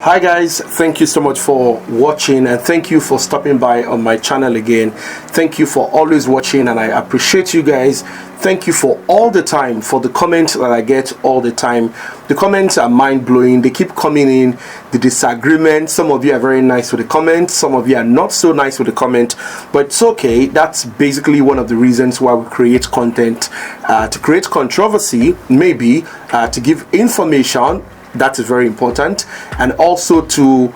Hi guys, thank you so much for watching and thank you for stopping by on my channel again. Thank you for always watching and I appreciate you guys. Thank you for all the time, for the comments that I get all the time. The comments are mind-blowing. They keep coming in. The disagreements, some of you are very nice with the comments, some of you are not so nice with the comment, but it's okay. That's basically one of the reasons why we create content, to create controversy, maybe to give information. That is very important, and also to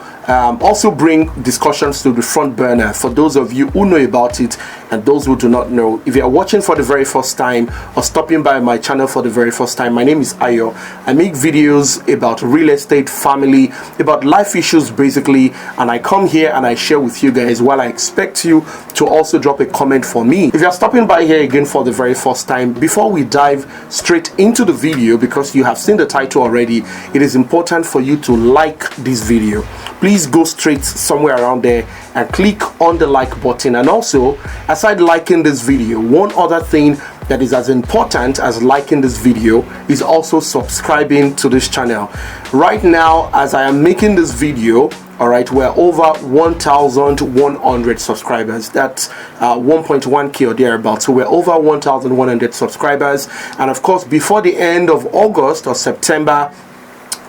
bring discussions to the front burner for those of you who know about it and those who do not know. If you are watching for the very first time or stopping by my channel for the very first time, my name is Ayo. I make videos about real estate, family, about life issues basically, and I come here and I share with you guys while I expect you to also drop a comment for me. If you are stopping by here again for the very first time, before we dive straight into the video, because you have seen the title already, it is important for you to like this video. Please go straight somewhere around there and click on the like button. And also, aside liking this video, one other thing that is as important as liking this video is also subscribing to this channel. Right now, as I am making this video, all right, we're over 1,100 subscribers. That's 1.1k or thereabouts. So we're over 1,100 subscribers, and of course before the end of August or September,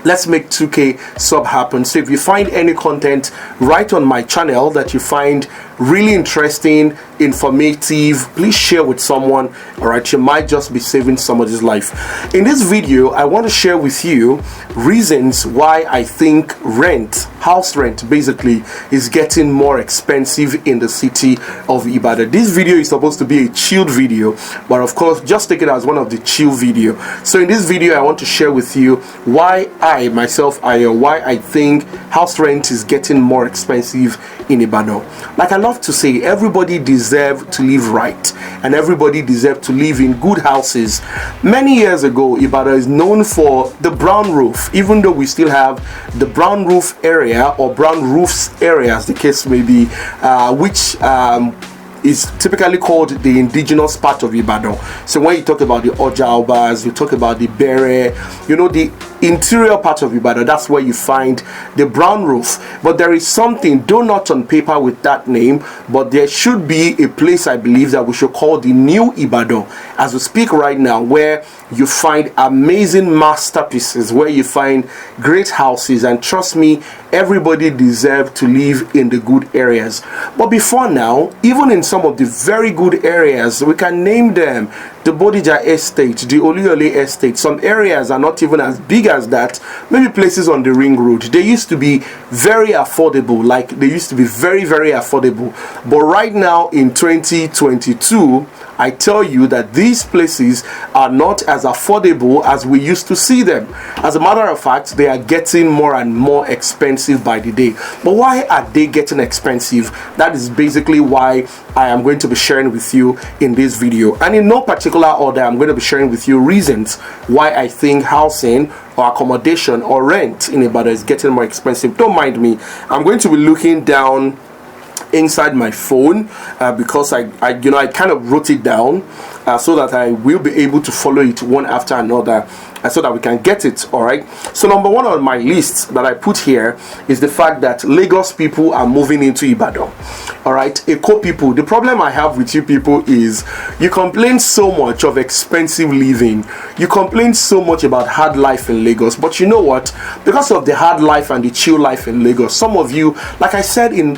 let's make 2k sub happen. So if you find any content right on my channel that you find really interesting, informative, please share with someone. All right, you might just be saving somebody's life. In this video, I want to share with you reasons why I think house rent basically is getting more expensive in the city of Ibadan. This video is supposed to be a chilled video, but of course just take it as one of the chill video. So in this video I want to share with you why why I think house rent is getting more expensive in Ibadan. Like I love to say, everybody deserves to live right and everybody deserves to live in good houses. Many years ago, Ibadan is known for the brown roof, even though we still have the brown roof area or brown roofs area as the case may be, which is typically called the indigenous part of Ibadan. So when you talk about the Ojaobas, you talk about the Bere, you know, the interior part of Ibadan, that's where you find the brown roof. But there is something, though not on paper with that name, but there should be a place, I believe, that we should call the new Ibadan as we speak right now, where you find amazing masterpieces, where you find great houses, and trust me, everybody deserves to live in the good areas. But before now, even in some of the very good areas, we can name them: the Bodija Estate, the Oliole Estate. Some areas are not even as big as that. Maybe places on the Ring Road, they used to be very affordable, like they used to be very, very affordable. But right now in 2022, I tell you that these places are not as affordable as we used to see them. As a matter of fact, they are getting more and more expensive by the day. But why are they getting expensive? That is basically why I am going to be sharing with you in this video. And in no particular order, I'm going to be sharing with you reasons why I think housing or accommodation or rent in Ibadan is getting more expensive. Don't mind me. I'm going to be looking down inside my phone because I kind of wrote it down so that I will be able to follow it one after another, so that we can get it. All right, so number one on my list that I put here is the fact that Lagos people are moving into Ibadan. All right, Eko people, the problem I have with you people is you complain so much of expensive living, you complain so much about hard life in Lagos, but you know what, because of the hard life and the chill life in Lagos, some of you, like I said in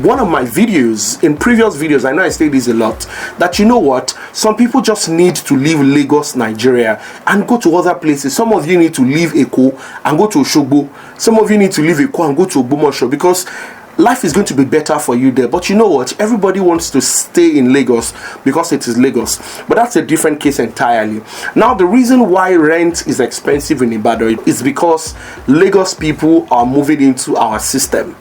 one of my videos, in previous videos, I know I say this a lot, that you know what, some people just need to leave Lagos, Nigeria and go to other places. Some of you need to leave Eko and go to Osogbo. Some of you need to leave Eko and go to Ogbomoso, because life is going to be better for you there. But you know what, everybody wants to stay in Lagos because it is Lagos, but that's a different case entirely. Now the reason why rent is expensive in Ibadan is because Lagos people are moving into our system.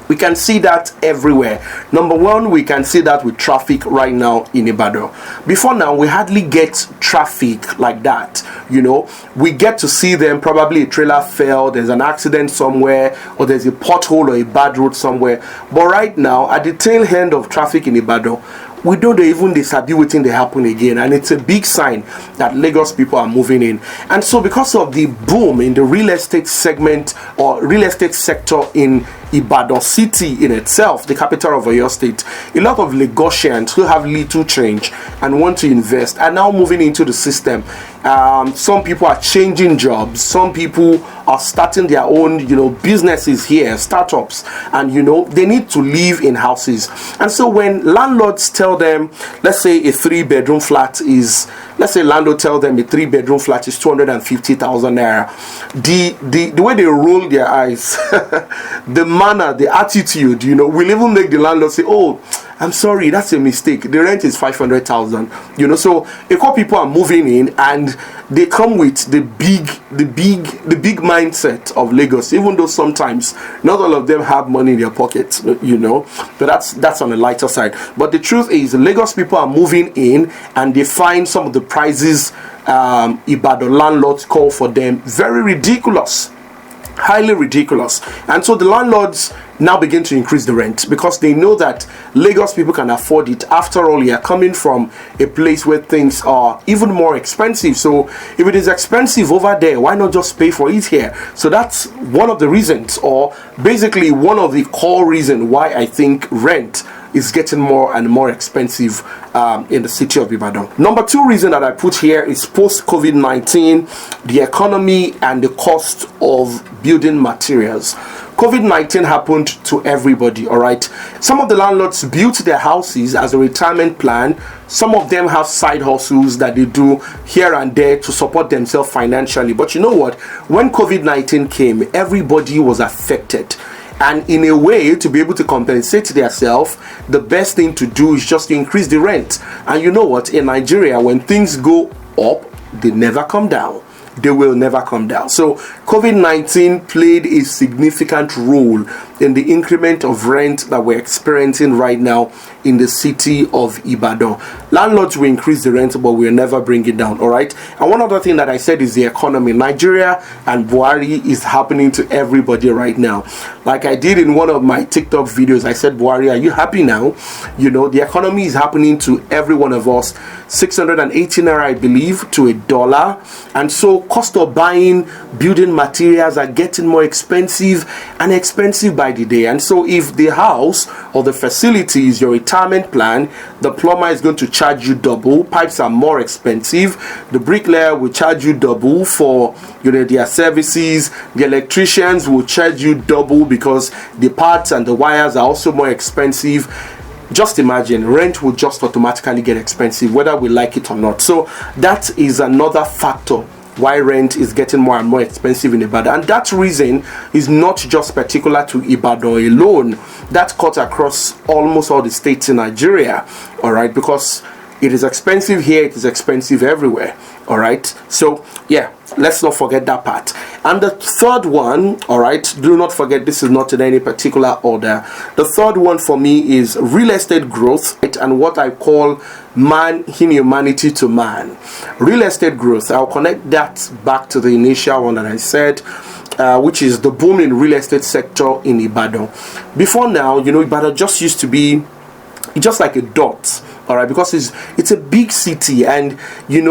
We can see that everywhere. Number one, we can see that with traffic right now in Ibadan. Before now, we hardly get traffic like that. You know, we get to see them, probably a trailer fell, there's an accident somewhere, or there's a pothole or a bad road somewhere. But right now, at the tail end of traffic in Ibadan, we know they even they sabi wetin dey happen again, and it's a big sign that Lagos people are moving in. And so because of the boom in the real estate segment or real estate sector in Ibadan city in itself, the capital of Oyo State, a lot of Lagosians who have little change and want to invest are now moving into the system. Some people are changing jobs. Some people are starting their own, businesses here, startups, and they need to live in houses. And so when landlords tell them, let's say a 3-bedroom flat is, landlord tell them a 3-bedroom flat is 250,000 naira. The way they roll their eyes, the manner, the attitude, will even make the landlord say, "Oh, I'm sorry, that's a mistake. The rent is 500,000." So a couple people are moving in, and they come with the big mindset of Lagos. Even though sometimes not all of them have money in their pockets, but that's on the lighter side. But the truth is, Lagos people are moving in, and they find some of the prices Ibadan landlords call for them very ridiculous. Highly ridiculous. And so the landlords now begin to increase the rent because they know that Lagos people can afford it. After all, you are coming from a place where things are even more expensive. So if it is expensive over there, why not just pay for it here? So that's one of the reasons, or basically one of the core reasons why I think rent is getting more and more expensive in the city of Ibadan. Number 2 reason that I put here is post-COVID-19, the economy and the cost of building materials. COVID-19 happened to everybody, all right? Some of the landlords built their houses as a retirement plan. Some of them have side hustles that they do here and there to support themselves financially. But you know what? When COVID-19 came, everybody was affected. And in a way, to be able to compensate themselves, the best thing to do is just to increase the rent. And you know what? In Nigeria, when things go up, they never come down. They will never come down. So COVID-19 played a significant role in the increment of rent that we're experiencing right now in the city of Ibadan. Landlords will increase the rent, but will never bring it down, all right? And one other thing that I said is the economy. Nigeria and Buhari is happening to everybody right now. Like I did in one of my TikTok videos, I said, "Buhari, are you happy now?" The economy is happening to every one of us. 680 naira, I believe, to $1. And so cost of buying building materials are getting more expensive and expensive by the day. And so if the house or the facility is your retirement plan, the plumber is going to charge you double. Pipes are more expensive. The bricklayer will charge you double for their services. The electricians will charge you double because the parts and the wires are also more expensive. Just imagine, rent will just automatically get expensive whether we like it or not. So that is another factor why rent is getting more and more expensive in Ibadan. And that reason is not just particular to Ibadan alone. That cuts across almost all the states in Nigeria, all right? Because it is expensive here, it is expensive everywhere, all right? So yeah, let's not forget that part. And the third one, all right, do not forget, this is not in any particular order. The third one for me is real estate growth, right? And what I call man in humanity to man. Real estate growth, I'll connect that back to the initial one that I said, which is the boom in real estate sector in Ibadan. Before now, Ibadan just used to be just like a dot, all right, because it's a big city, and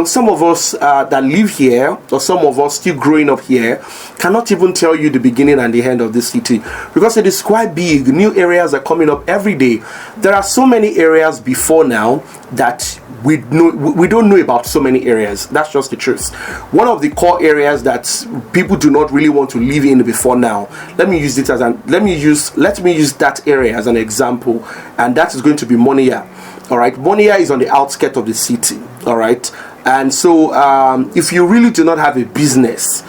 some of us that live here, or some of us still growing up here, cannot even tell you the beginning and the end of this city because it is quite big. New areas are coming up every day. There are so many areas before now that we don't know about so many areas. That's just the truth. One of the core areas that people do not really want to live in before now, let me use that area as an example, and that is going to be Monia. All right, Monia is on the outskirts of the city, all right? And so if you really do not have a business,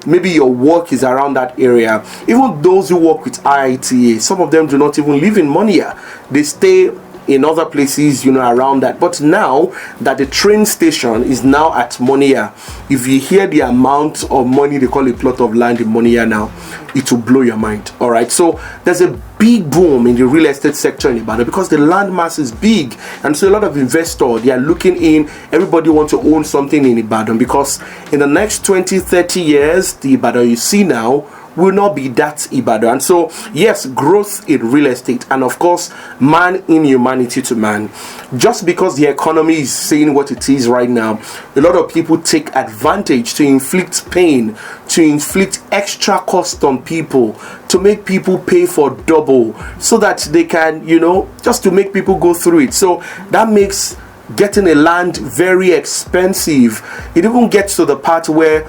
maybe your work is around that area, even those who work with IITA, some of them do not even live in Monia. They stay in other places, around that. But now that the train station is now at Monia, if you hear the amount of money they call a plot of land in Monia now, it will blow your mind, all right? So there's a big boom in the real estate sector in Ibadan because the land mass is big, and so a lot of investors, they are looking in. Everybody wants to own something in Ibadan because in the next 20-30 years, the Ibadan you see now will not be that Ibadan. And so, yes, growth in real estate, and of course, man in humanity to man. Just because the economy is saying what it is right now, a lot of people take advantage to inflict pain, to inflict extra cost on people, to make people pay for double, so that they can, just to make people go through it. So that makes getting a land very expensive. It even gets to the part where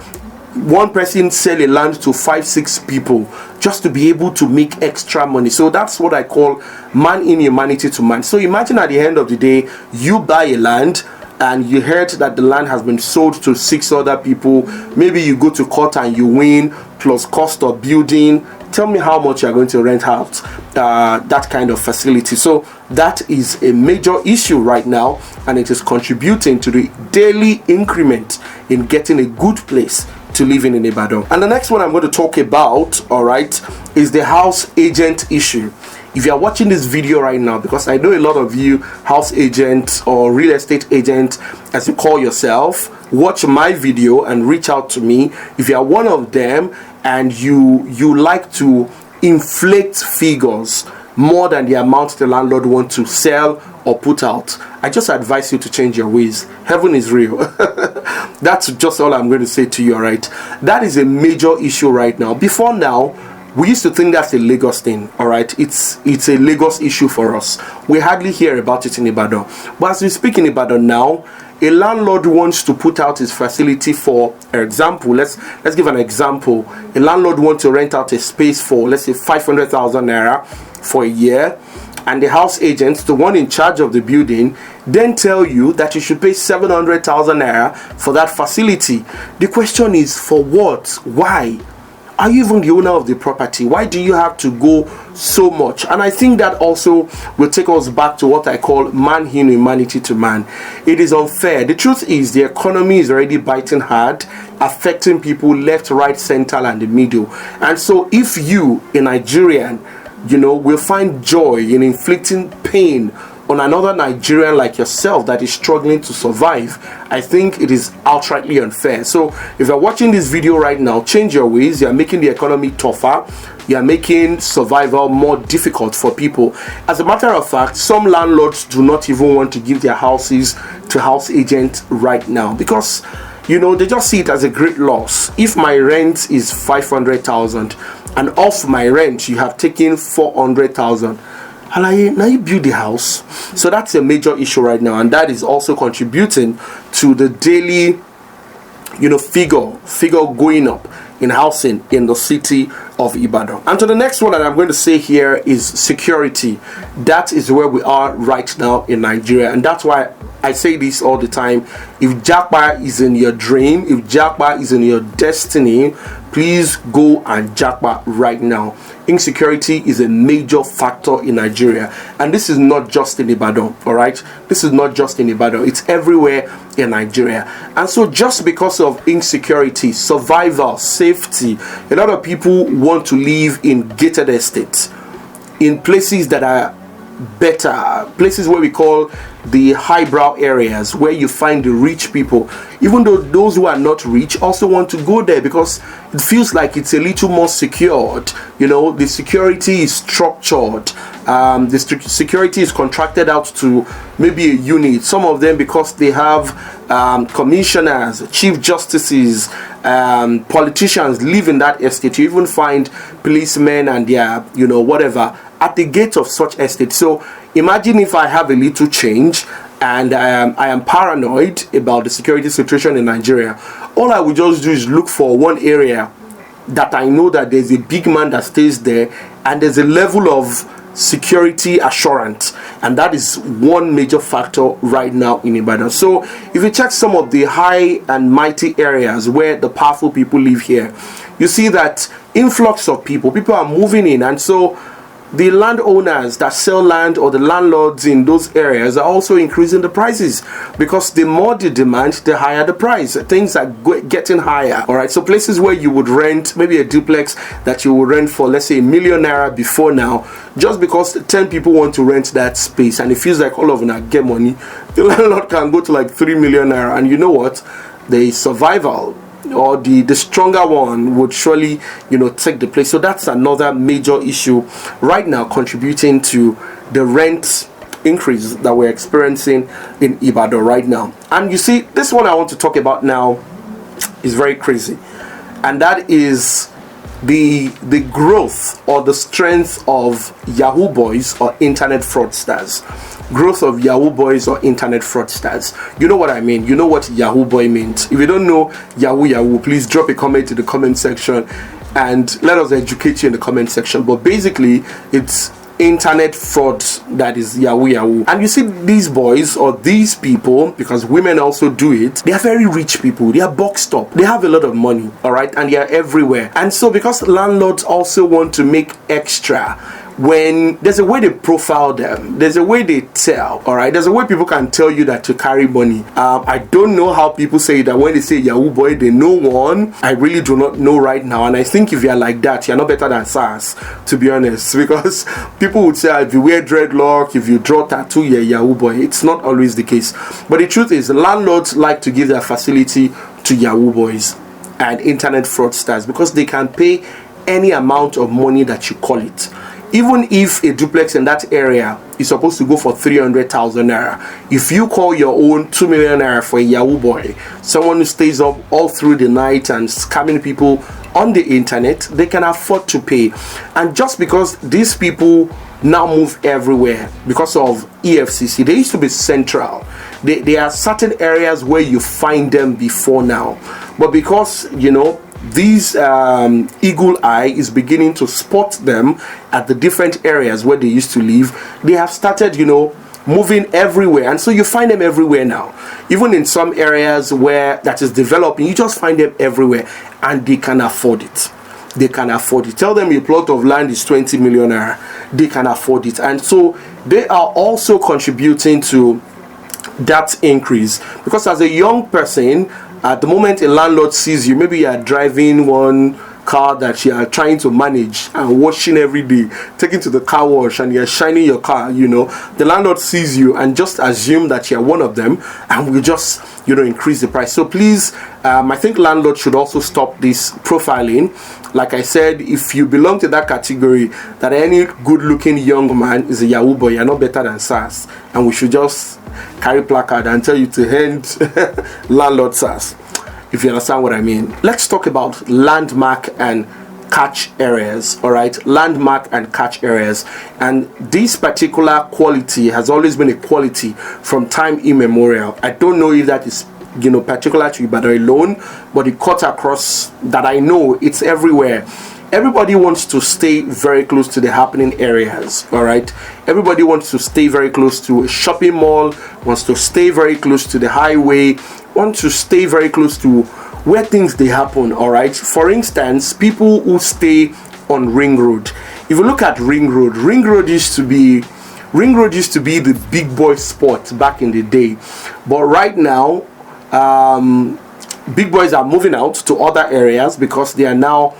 one person sell a land to 5-6 people just to be able to make extra money. So that's what I call man in humanity to man. So imagine at the end of the day, you buy a land and you heard that the land has been sold to 6 other people. Maybe you go to court and you win, plus cost of building. Tell me how much you're going to rent out that kind of facility. So that is a major issue right now, and it is contributing to the daily increment in getting a good place to live in Ibadan. And the next one I'm going to talk about, all right, is the house agent issue. If you are watching this video right now, because I know a lot of you house agents or real estate agents, as you call yourself, watch my video and reach out to me. If you are one of them and you like to inflate figures more than the amount the landlord wants to sell or put out, I just advise you to change your ways. Heaven is real. That's just all I'm going to say to you, all right? That is a major issue right now. Before now, we used to think that's a Lagos thing, all right? It's a Lagos issue for us. We hardly hear about it in Ibadan. But as we speak in Ibadan now, a landlord wants to put out his facility for example. Let's give an example. A landlord wants to rent out a space for, let's say, 500,000 naira for a year, and the house agent, the one in charge of the building, then tell you that you should pay 700,000 naira for that facility. The question is, for what? Why? Are you even the owner of the property? Why do you have to go so much? And I think that also will take us back to what I call man in humanity to man. It is unfair. The truth is, the economy is already biting hard, affecting people left, right, center, and the middle. And so if you, a Nigerian, will find joy in inflicting pain on another Nigerian like yourself that is struggling to survive, I think it is outrightly unfair. So if you're watching this video right now, change your ways. You're making the economy tougher. You're making survival more difficult for people. As a matter of fact, some landlords do not even want to give their houses to house agents right now, because they just see it as a great loss. If my rent is 500,000 and off my rent you have taken 400,000, and now you build the house. So that's a major issue right now, and that is also contributing to the daily figure going up in housing in the city of Ibadan. And to the next one that I'm going to say here is security. That is where we are right now in Nigeria, and that's why I say this all the time. If Japa is in your dream, if Japa is in your destiny, please go and Japa right now. Insecurity is a major factor in Nigeria, and this is not just in Ibadan, all right? This is not just in Ibadan, it's everywhere in Nigeria. And so just because of insecurity, survival, safety, a lot of people want to live in gated estates, in places that are better, places where we call the highbrow areas, where you find the rich people, even though those who are not rich also want to go there because it feels like it's a little more secured. The security is structured, the security is contracted out to maybe a unit, some of them because they have commissioners, chief justices, politicians live in that estate. You even find policemen and their whatever at the gate of such estate. So imagine if I have a little change and I am paranoid about the security situation in Nigeria. All I would just do is look for one area that I know that there's a big man that stays there and there's a level of security assurance, and that is one major factor right now in Ibadan. So if you check some of the high and mighty areas where the powerful people live here, you see that influx of people are moving in, and so the landowners that sell land or the landlords in those areas are also increasing the prices, because the more the demand, the higher the price. Things are getting higher. All right, so places where you would rent maybe a duplex that you would rent for, let's say, 1 million naira before now, just because 10 people want to rent that space and it feels like all of them get money, the landlord can go to like 3 million naira. And you know what? There is survival. or the stronger one would surely, take the place. So that's another major issue right now, contributing to the rent increase that we're experiencing in Ibadan right now. And you see, this one I want to talk about now is very crazy, and that is the growth or the strength of Yahoo boys or internet fraudsters. Growth of Yahoo boys or internet fraudsters. You know what I mean? You know what Yahoo boy means. If you don't know Yahoo, please drop a comment in the comment section and let us educate you in the comment section. But basically, it's internet fraud that is Yahoo. And you see, these boys or these people, because women also do it, they are very rich people. They are boxed up. They have a lot of money, all right, and they are everywhere. And so because landlords also want to make extra, when there's a way they profile them, there's a way they tell, all right, there's a way people can tell you that to carry money. I don't know how people say that when they say Yahoo boy, they know one. I really do not know right now, and I think if you're like that, you're not better than SARS, to be honest, because people would say if you wear dreadlock, if you draw tattoo, you're Yahoo boy. It's not always the case, but the truth is landlords like to give their facility to Yahoo boys and internet fraudsters because they can pay any amount of money that you call it. Even if a duplex in that area is supposed to go for 300,000 naira, if you call your own 2 million naira for a Yahoo boy, someone who stays up all through the night and scamming people on the internet, they can afford to pay. And just because these people now move everywhere because of EFCC, they used to be central. There are certain areas where you find them before now, but because these eagle eye is beginning to spot them at the different areas where they used to live, they have started moving everywhere, and so you find them everywhere now. Even in some areas where that is developing, you just find them everywhere, and they can afford it. They can afford it. Tell them a plot of land is 20 million naira, they can afford it. And so they are also contributing to that increase, because as a young person, at the moment a landlord sees you, maybe you are driving one car that you are trying to manage and washing every day, taking to the car wash, and you're shining your car, the landlord sees you and just assume that you're one of them and will just increase the price. So please, I think landlords should also stop this profiling. Like I said, if you belong to that category, that any good looking young man is a Yahoo boy, you're not better than SARS, and we should just carry placard and tell you to hand landlord SARS, if you understand what I mean. Let's talk about landmark and catch areas. All right, landmark and catch areas, and this particular quality has always been a quality from time immemorial. I don't know if that is particular to Ibadan alone, but it cuts across that. I know it's everywhere. Everybody wants to stay very close to the happening areas, all right? Everybody wants to stay very close to a shopping mall, wants to stay very close to the highway, wants to stay very close to where things they happen, all right? For instance, people who stay on Ring Road. If you look at Ring Road used to be the big boy spot back in the day, but right now, big boys are moving out to other areas because they are now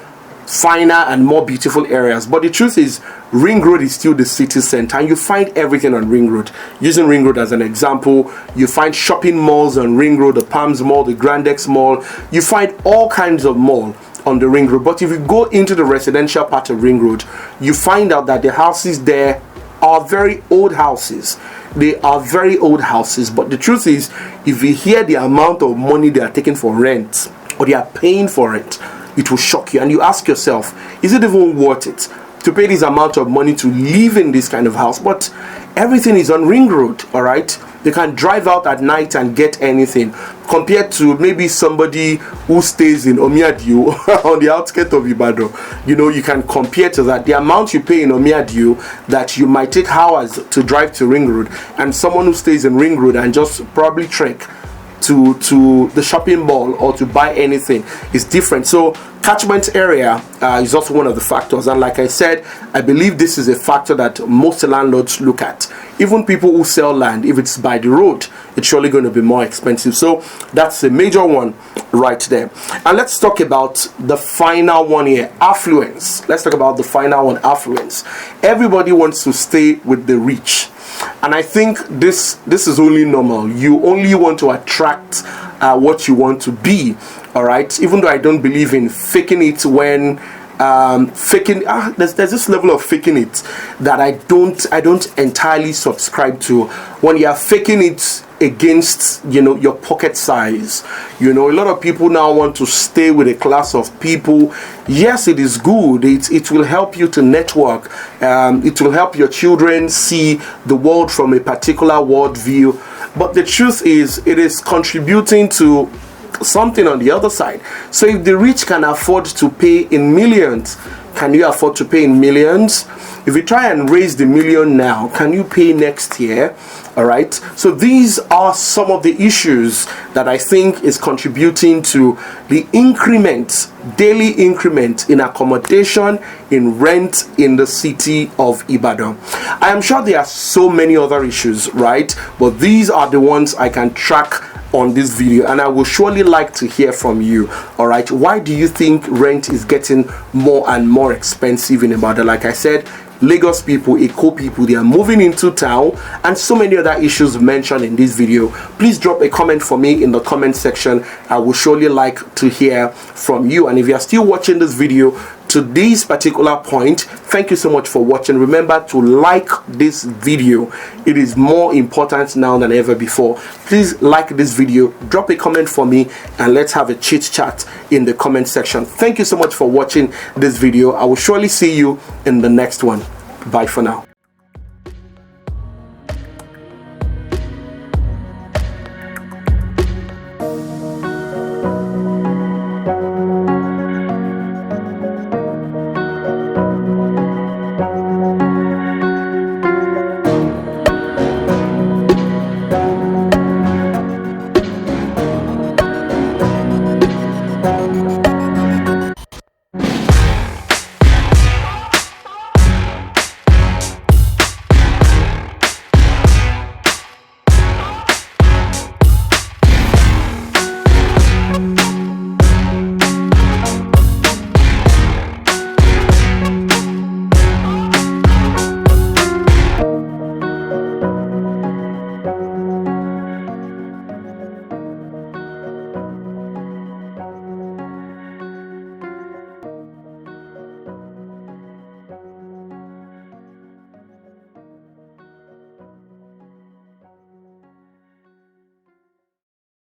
finer and more beautiful areas. But the truth is, Ring Road is still the city center, and you find everything on Ring Road. Using Ring Road as an example, you find shopping malls on Ring Road, the Palms Mall, the Grandex Mall. You find all kinds of mall on the Ring Road. But if you go into the residential part of Ring Road, you find out that the houses there are very old houses. They are very old houses. But the truth is, if you hear the amount of money they are taking for rent, or they are paying for it, it will shock you, and you ask yourself, is it even worth it to pay this amount of money to live in this kind of house? But everything is on Ring Road, all right? They can drive out at night and get anything, compared to maybe somebody who stays in Omiadio on the outskirts of Ibadan. You can compare to that. The amount you pay in Omiadio that you might take hours to drive to Ring Road, and someone who stays in Ring Road and just probably trek to the shopping mall or to buy anything is different. So catchment area is also one of the factors, and like I said, I believe this is a factor that most landlords look at. Even people who sell land, if it's by the road, it's surely going to be more expensive. So that's a major one right there. And let's talk about the final one here, affluence. Let's talk about the final one, affluence. Everybody wants to stay with the rich, and I think this is only normal. You only want to attract what you want to be. all right, even though I don't believe in faking it when there's this level of faking it that I don't entirely subscribe to. When you are faking it against, you know, your pocket size, you know, a lot of people now want to stay with a class of people. Yes, it is good, it will help you to network, it will help your children see the world from a particular worldview, but the truth is, it is contributing to something on the other side. So if the rich can afford to pay in millions, can you afford to pay in millions? If you try and raise the million now, can you pay next year? All right, so these are some of the issues that I think is contributing to the increment, daily increment in accommodation, in rent in the city of Ibadan. I am sure there are so many other issues, right? But these are the ones I can track on this video, and I will surely like to hear from you. All right, why do you think rent is getting more and more expensive in Ibadan? Like I said, Lagos people, Eko people, they are moving into town, and so many other issues mentioned in this video. Please drop a comment for me in the comment section. I will surely like to hear from you. And if you are still watching this video to this particular point, thank you so much for watching. Remember to like this video. It is more important now than ever before. Please like this video, drop a comment for me, and let's have a chit chat in the comment section. Thank you so much for watching this video. I will surely see you in the next one. Bye for now.